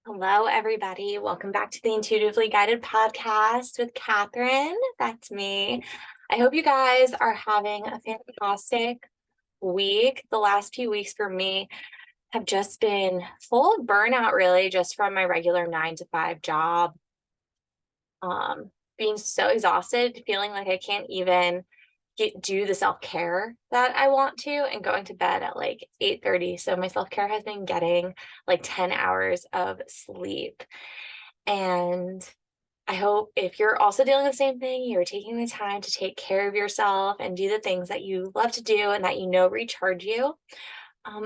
Hello, everybody. Welcome back to the Intuitively Guided podcast with Kathryn. That's me. I hope you guys are having a fantastic week. The last few weeks for me have just been full of burnout, really, just from my regular 9 to 5 job. Being so exhausted, feeling like I can't even do the self-care that I want to, and going to bed at like 8:30. So my self-care has been getting like 10 hours of sleep. And I hope if you're also doing the same thing, you're taking the time to take care of yourself and do the things that you love to do and that you know recharge you.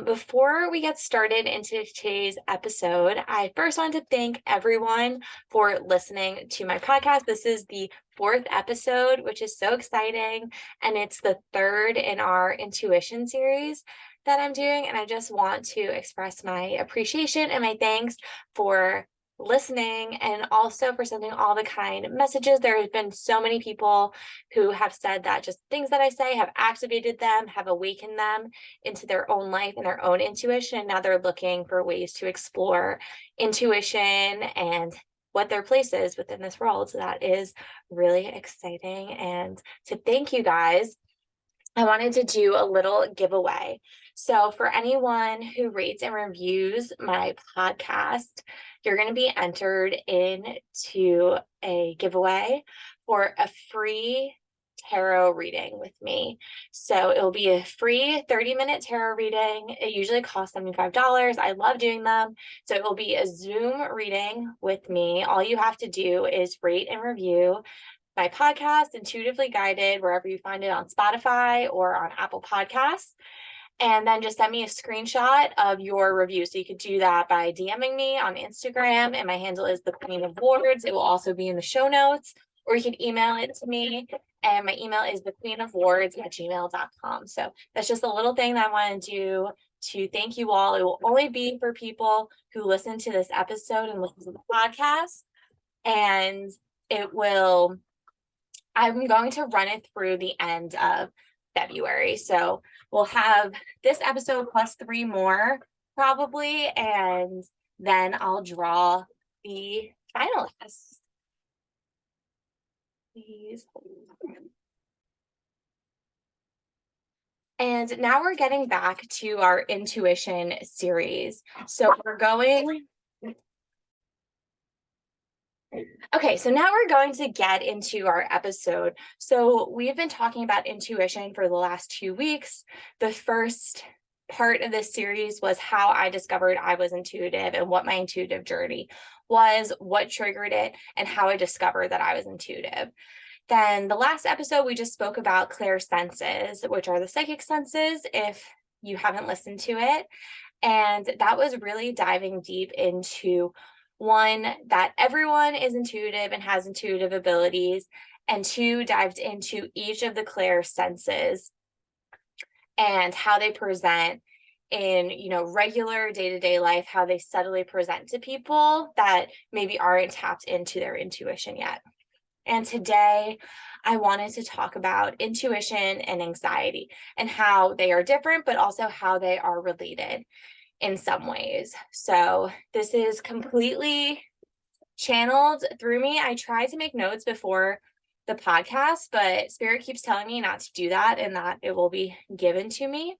Before we get started into today's episode, I first want to thank everyone for listening to my podcast. This is the 4th episode, which is so exciting. And it's the 3rd in our intuition series that I'm doing. And I just want to express my appreciation and my thanks for listening and also for sending all the kind messages. There have been so many people who have said that just things that I say have activated them, have awakened them into their own life and their own intuition. Now they're looking for ways to explore intuition and what their place is within this world. So that is really exciting. And to thank you guys, I wanted to do a little giveaway. So for anyone who rates and reviews my podcast, you're going to be entered into a giveaway for a free tarot reading with me. So it will be a free 30-minute tarot reading. It usually costs $75. I love doing them. So it will be a Zoom reading with me. All you have to do is rate and review my podcast, Intuitively Guided, wherever you find it on Spotify or on Apple Podcasts. And then just send me a screenshot of your review. So you could do that by DMing me on Instagram, and my handle is the Queen of Words. It will also be in the show notes, or you can email it to me. And my email is thequeenofwords@gmail.com. So that's just a little thing that I want to do to thank you all. It will only be for people who listen to this episode and listen to the podcast. And I'm going to run it through the end of February. So we'll have this episode plus 3 more probably, and then I'll draw the finalists. Please. And now we're getting back to our intuition series. So we're going Okay, so now we're going to get into our episode. So we've been talking about intuition for the last 2 weeks. The first part of this series was how I discovered I was intuitive and what my intuitive journey was, what triggered it, and how I discovered that I was intuitive. Then the last episode, we just spoke about clairsenses, which are the psychic senses, if you haven't listened to it. And that was really diving deep into one, that everyone is intuitive and has intuitive abilities, and 2, dived into each of the clairsenses and how they present in, regular day-to-day life, how they subtly present to people that maybe aren't tapped into their intuition yet. And today I wanted to talk about intuition and anxiety and how they are different, but also how they are related in some ways. So this is completely channeled through me. I tried to make notes before the podcast, but Spirit keeps telling me not to do that and that it will be given to me.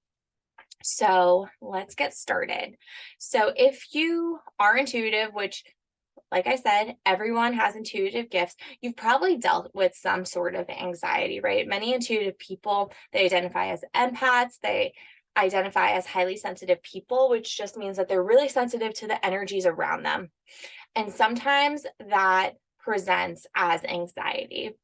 So let's get started. So if you are intuitive, which, like I said, everyone has intuitive gifts, you've probably dealt with some sort of anxiety, right? Many intuitive people, they identify as empaths. They identify as highly sensitive people, which just means that they're really sensitive to the energies around them. And sometimes that presents as anxiety.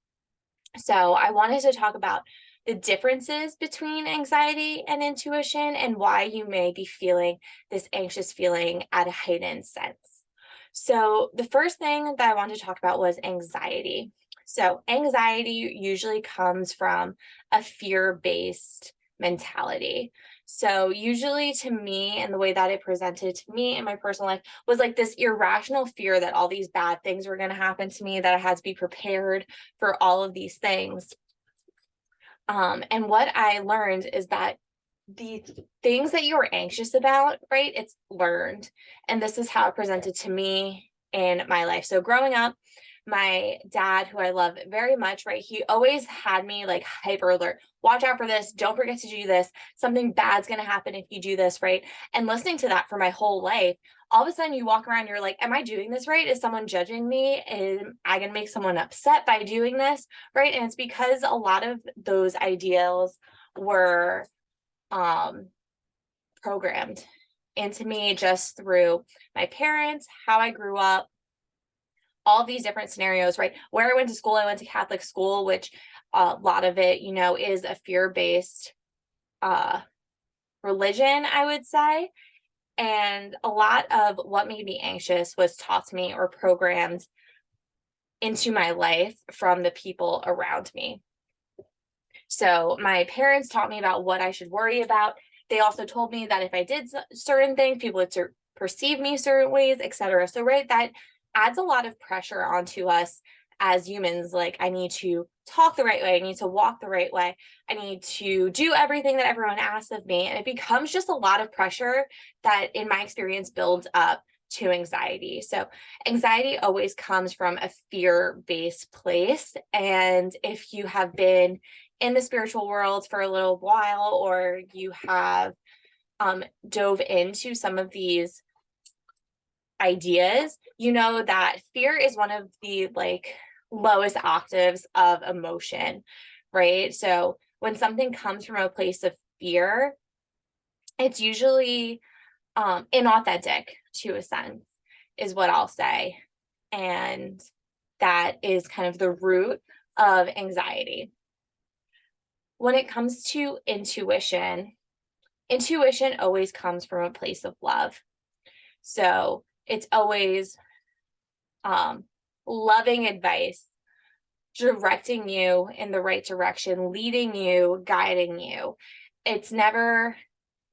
So I wanted to talk about the differences between anxiety and intuition and why you may be feeling this anxious feeling at a heightened sense. So the first thing that I wanted to talk about was anxiety. So anxiety usually comes from a fear-based mentality. So usually to me, and the way that it presented to me in my personal life was like this irrational fear that all these bad things were going to happen to me, that I had to be prepared for all of these things. And what I learned is that the things that you're anxious about, right? It's learned. And this is how it presented to me in my life. So growing up, my dad, who I love very much, right? He always had me like hyper alert. Watch out for this. Don't forget to do this. Something bad's going to happen if you do this, right? And listening to that for my whole life, all of a sudden you walk around, you're like, am I doing this right? Is someone judging me? Am I going to make someone upset by doing this? Right. And it's because a lot of those ideals were programmed into me just through my parents, how I grew up, all these different scenarios, right? Where I went to school, I went to Catholic school, which a lot of it, is a fear-based religion, I would say. And a lot of what made me anxious was taught to me or programmed into my life from the people around me. So my parents taught me about what I should worry about. They also told me that if I did certain things, people would perceive me certain ways, etc. So, right, that adds a lot of pressure onto us as humans. Like, I need to talk the right way. I need to walk the right way. I need to do everything that everyone asks of me. And it becomes just a lot of pressure that, in my experience, builds up to anxiety. So anxiety always comes from a fear-based place. And if you have been in the spiritual world for a little while, or you have dove into some of these ideas, you know that fear is one of the lowest octaves of emotion, right? So when something comes from a place of fear, it's usually inauthentic to a sense, is what I'll say. And that is kind of the root of anxiety. When it comes to intuition always comes from a place of love. So it's always loving advice, directing you in the right direction, leading you, guiding you. It's never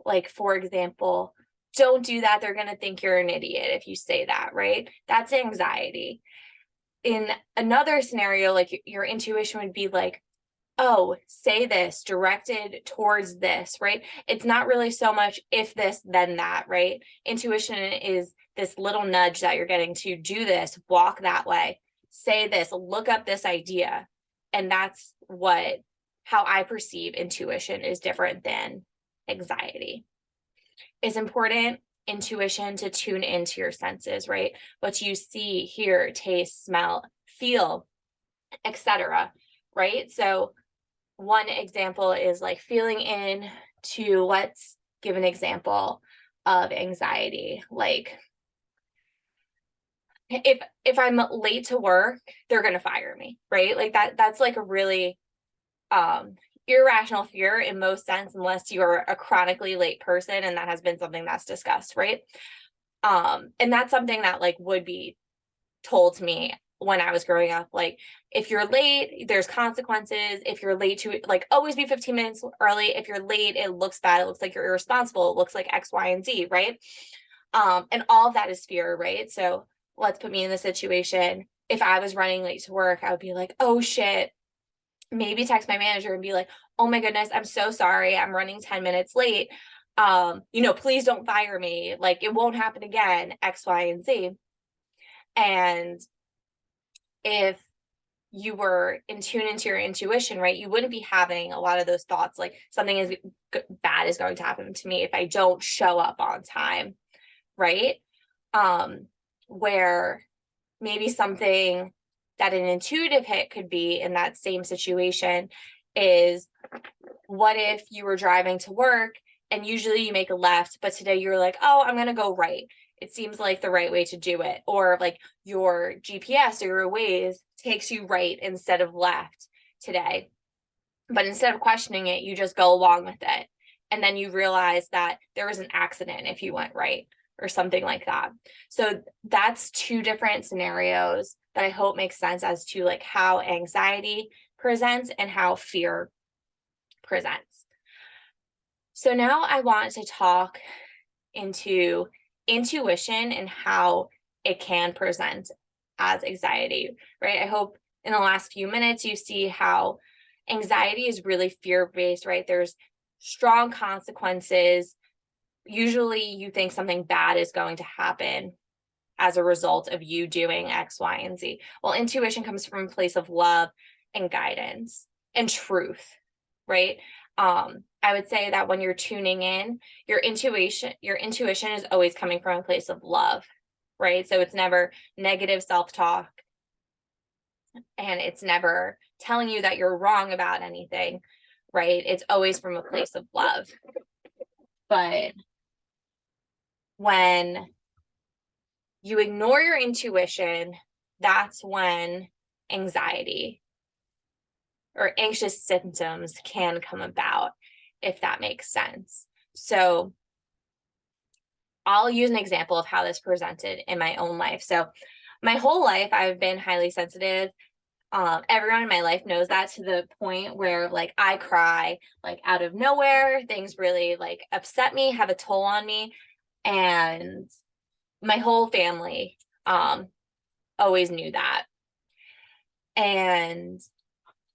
like, for example, don't do that. They're going to think you're an idiot if you say that, right? That's anxiety. In another scenario, like your intuition would be like, oh, say this, directed towards this, right? It's not really so much if this, then that, right? Intuition is this little nudge that you're getting to do this, walk that way, say this, look up this idea. And that's how I perceive intuition is different than anxiety. It's important, intuition, to tune into your senses, right? What you see, hear, taste, smell, feel, etc. Right? So one example is like feeling in to, let's give an example of anxiety. Like if I'm late to work, they're going to fire me, right? Like that's like a really irrational fear in most sense, unless you're a chronically late person, and that has been something that's discussed, right? And that's something that would be told to me when I was growing up. Like, if you're late, there's consequences. If you're late to always be 15 minutes early. If you're late, it looks bad. It looks like you're irresponsible. It looks like X, Y, and Z, right? And all of that is fear, right? So let's put me in the situation. If I was running late to work, I would be like, oh shit, maybe text my manager and be like, oh my goodness, I'm so sorry, I'm running 10 minutes late. Please don't fire me. Like, it won't happen again, X, Y, and Z. And if you were in tune into your intuition, right, you wouldn't be having a lot of those thoughts like something bad is going to happen to me if I don't show up on time, right? Where maybe something that an intuitive hit could be in that same situation is, what if you were driving to work and usually you make a left, but today you're like, oh, I'm going to go right. It seems like the right way to do it. Or like your GPS or your Waze takes you right instead of left today. But instead of questioning it, you just go along with it. And then you realize that there was an accident if you went right or something like that. So that's two different scenarios that I hope make sense as to how anxiety presents and how fear presents. So now I want to talk into intuition and how it can present as anxiety, right? I hope in the last few minutes you see how anxiety is really fear-based, right? There's strong consequences. Usually you think something bad is going to happen as a result of you doing X, Y, and Z. Well, intuition comes from a place of love and guidance and truth, right? I would say that when you're tuning in, your intuition is always coming from a place of love, right? So it's never negative self-talk, and it's never telling you that you're wrong about anything, right? It's always from a place of love. But when you ignore your intuition, that's when anxiety or anxious symptoms can come about, if that makes sense. So I'll use an example of how this presented in my own life. So my whole life, I've been highly sensitive. Everyone in my life knows that, to the point where like I cry like out of nowhere. Things really like upset me, have a toll on me. And my whole family always knew that. And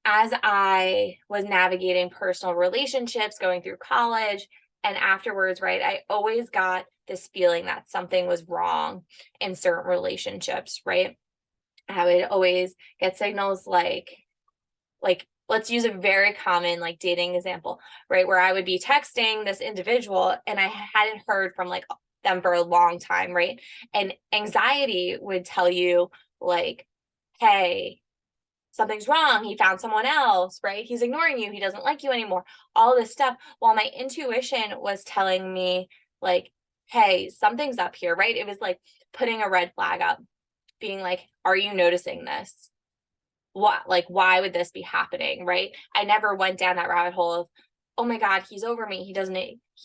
as I was navigating personal relationships, going through college and afterwards, right, I always got this feeling that something was wrong in certain relationships, right? I would always get signals like let's use a very common like dating example, right? Where I would be texting this individual and I hadn't heard from like them for a long time, right? And anxiety would tell you like, hey, something's wrong. He found someone else, right? He's ignoring you. He doesn't like you anymore. All this stuff. While my intuition was telling me like, hey, something's up here, right? It was like putting a red flag up, being like, are you noticing this? What, like, why would this be happening, right? I never went down that rabbit hole of, oh my God, he's over me. He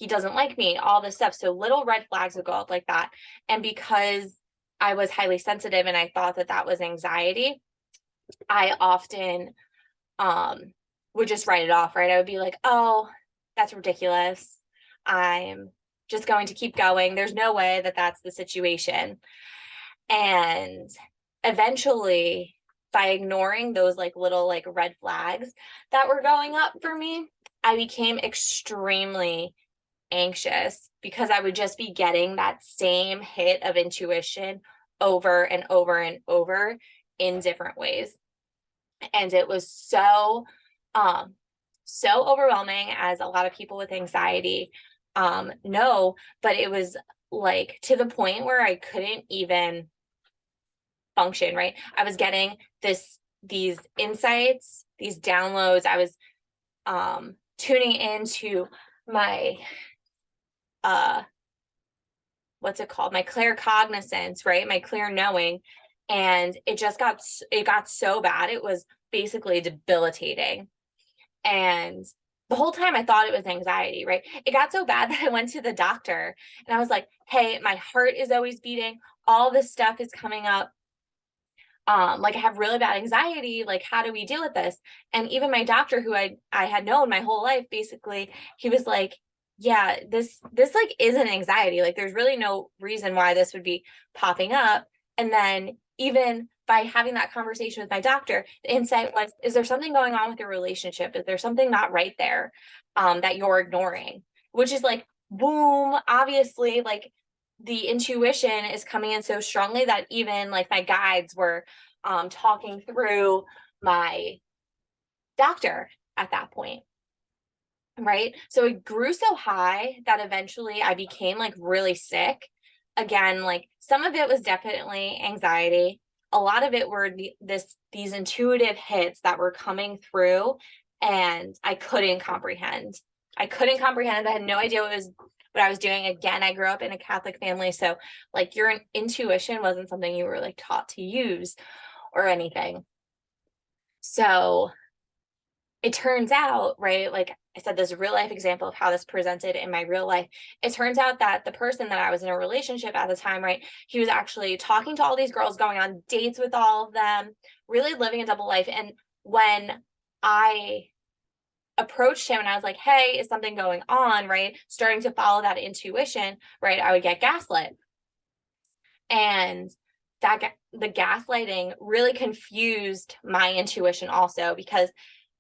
doesn't like me, all this stuff. So little red flags would go up like that. And because I was highly sensitive and I thought that that was anxiety, I often would just write it off, right? I would be like, oh, that's ridiculous. I'm just going to keep going. There's no way that that's the situation. And eventually, by ignoring those like little like red flags that were going up for me, I became extremely anxious because I would just be getting that same hit of intuition over and over and over in different ways. And it was so overwhelming, as a lot of people with anxiety know, but it was like to the point where I couldn't even function, right? I was getting these insights, these downloads. I was tuning into my what's it called? My claircognizance, right? My clear knowing. And it got so bad. It was basically debilitating. And the whole time I thought it was anxiety, right? It got so bad that I went to the doctor and I was like, hey, my heart is always beating. All this stuff is coming up. Like I have really bad anxiety. Like, how do we deal with this? And even my doctor, who I had known my whole life, basically, he was like, yeah, this like isn't anxiety. Like, there's really no reason why this would be popping up. And then even by having that conversation with my doctor, the insight was, is there something going on with your relationship? Is there something not right there that you're ignoring? Which is like, boom, obviously, like the intuition is coming in so strongly that even like my guides were talking through my doctor at that point. Right. So it grew so high that eventually I became like really sick. Again, like some of it was definitely anxiety. A lot of it were these intuitive hits that were coming through, and I couldn't comprehend. I had no idea what I was doing. Again, I grew up in a Catholic family, so like your intuition wasn't something you were like taught to use or anything. So it turns out, right, like I said, this real life example of how this presented in my real life. It turns out that the person that I was in a relationship at the time, right, he was actually talking to all these girls, going on dates with all of them, really living a double life. And when I approached him and I was like, hey, is something going on, right, starting to follow that intuition, right, I would get gaslit. And the gaslighting really confused my intuition also, because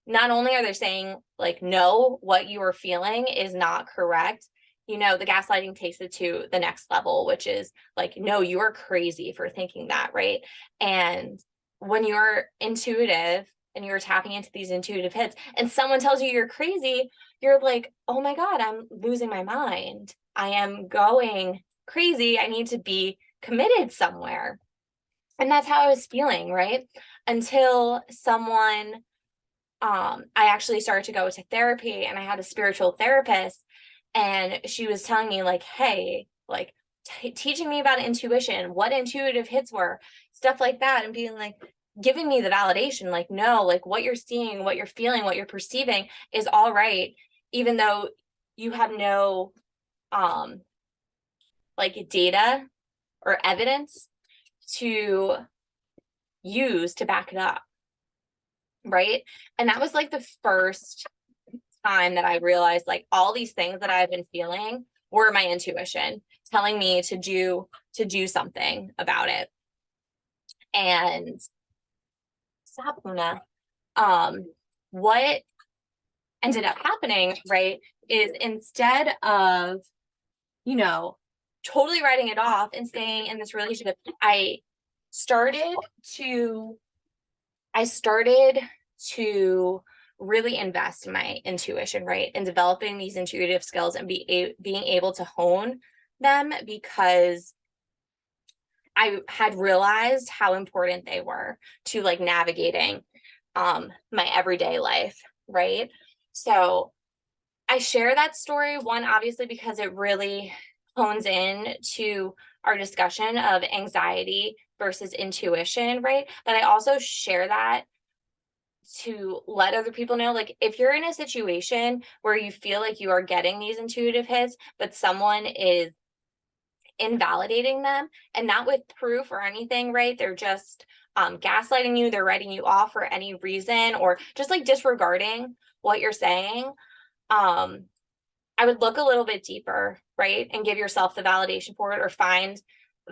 not only are they saying like, no, what you are feeling is not correct, the gaslighting takes it to the next level, which is like, no, you are crazy for thinking that, right? And when you're intuitive and you're tapping into these intuitive hits and someone tells you you're crazy, you're like, oh my God, I'm losing my mind. I am going crazy. I need to be committed somewhere. And that's how I was feeling, right? Until someone, I actually started to go to therapy, and I had a spiritual therapist, and she was telling me like, hey, like teaching me about intuition, what intuitive hits were, stuff like that, and being like, giving me the validation, like, no, like what you're seeing, what you're feeling, what you're perceiving is all right, even though you have no like data or evidence to use to back it up, right? And that was like the first time that I realized like all these things that I've been feeling were my intuition telling me to do something about it. And stop, Luna. What ended up happening, right, is instead of, totally writing it off and staying in this relationship, I started to really invest in my intuition, right? And developing these intuitive skills and being able to hone them, because I had realized how important they were to like navigating my everyday life, right? So I share that story, one, obviously, because it really hones in to our discussion of anxiety versus intuition, right? But I also share that to let other people know, like, if you're in a situation where you feel like you are getting these intuitive hits, but someone is invalidating them, and not with proof or anything, right? They're just gaslighting you, they're writing you off for any reason, or just like disregarding what you're saying. I would look a little bit deeper, right? And give yourself the validation for it, or find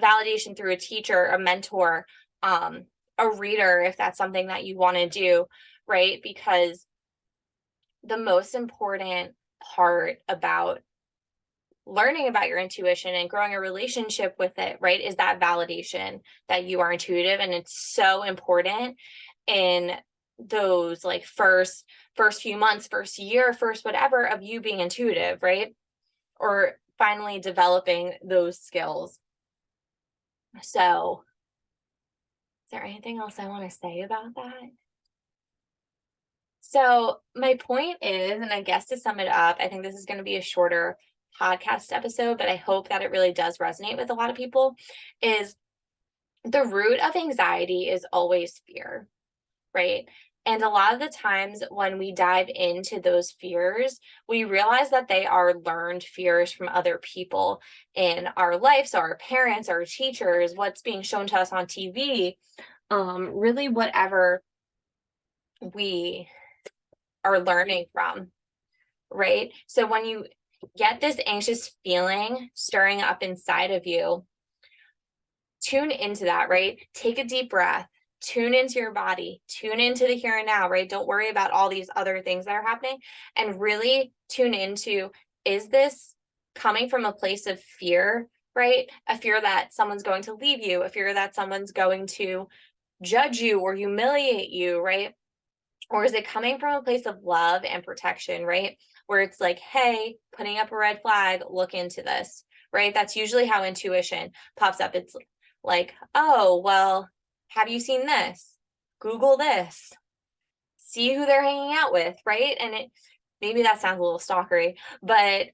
validation through a teacher, a mentor, a reader, if that's something that you want to do, right? Because the most important part about learning about your intuition and growing a relationship with it, right, is that validation that you are intuitive. And it's so important in those like first few months, first year, first whatever of you being intuitive, right? Or finally developing those skills. So is there anything else I want to say about that? So my point is, and I guess to sum it up, I think this is going to be a shorter podcast episode, but I hope that it really does resonate with a lot of people, is the root of anxiety is always fear, right? And a lot of the times when we dive into those fears, we realize that they are learned fears from other people in our life. So our parents, our teachers, what's being shown to us on TV, really whatever we are learning from, right? So when you get this anxious feeling stirring up inside of you, tune into that, right? Take a deep breath, tune into your body, tune into the here and now, right? Don't worry about all these other things that are happening, and really tune into, is this coming from a place of fear, right? A fear that someone's going to leave you, a fear that someone's going to judge you or humiliate you, right? Or is it coming from a place of love and protection, right? Where it's like, hey, putting up a red flag, look into this, right? That's usually how intuition pops up. It's like, oh, well, have you seen this? Google this. See who they're hanging out with, right? And maybe that sounds a little stalkery, but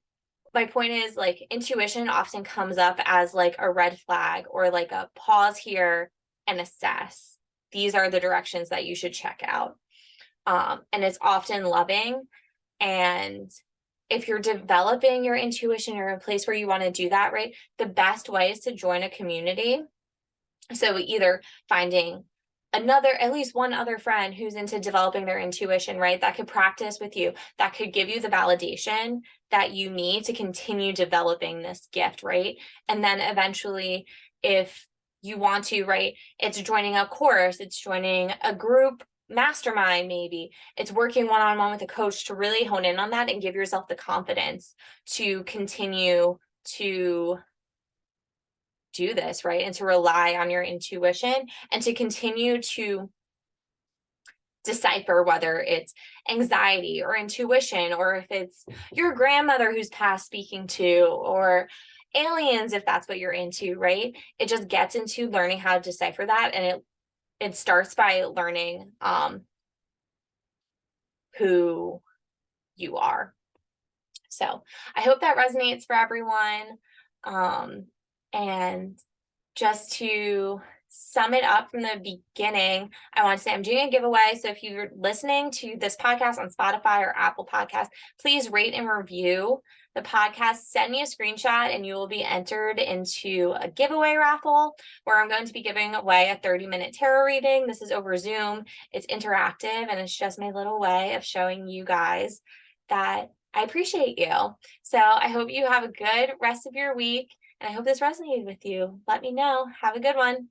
my point is, like, intuition often comes up as like a red flag, or like a pause here and assess. These are the directions that you should check out. And it's often loving. And if you're developing your intuition, or a place where you want to do that, right, the best way is to join a community. So either finding at least one other friend who's into developing their intuition, right, that could practice with you, that could give you the validation that you need to continue developing this gift, right? And then eventually, if you want to, right, it's joining a course, it's joining a group mastermind, maybe it's working one-on-one with a coach to really hone in on that and give yourself the confidence to continue to do this, right? And to rely on your intuition and to continue to decipher whether it's anxiety or intuition, or if it's your grandmother who's past speaking to, or aliens, if that's what you're into, right? It just gets into learning how to decipher that. And it starts by learning who you are. So I hope that resonates for everyone. And just to sum it up from the beginning, I want to say I'm doing a giveaway. So if you're listening to this podcast on Spotify or Apple Podcasts, please rate and review the podcast. Send me a screenshot and you will be entered into a giveaway raffle where I'm going to be giving away a 30-minute tarot reading. This is over Zoom. It's interactive, and it's just my little way of showing you guys that I appreciate you. So I hope you have a good rest of your week, and I hope this resonated with you. Let me know. Have a good one.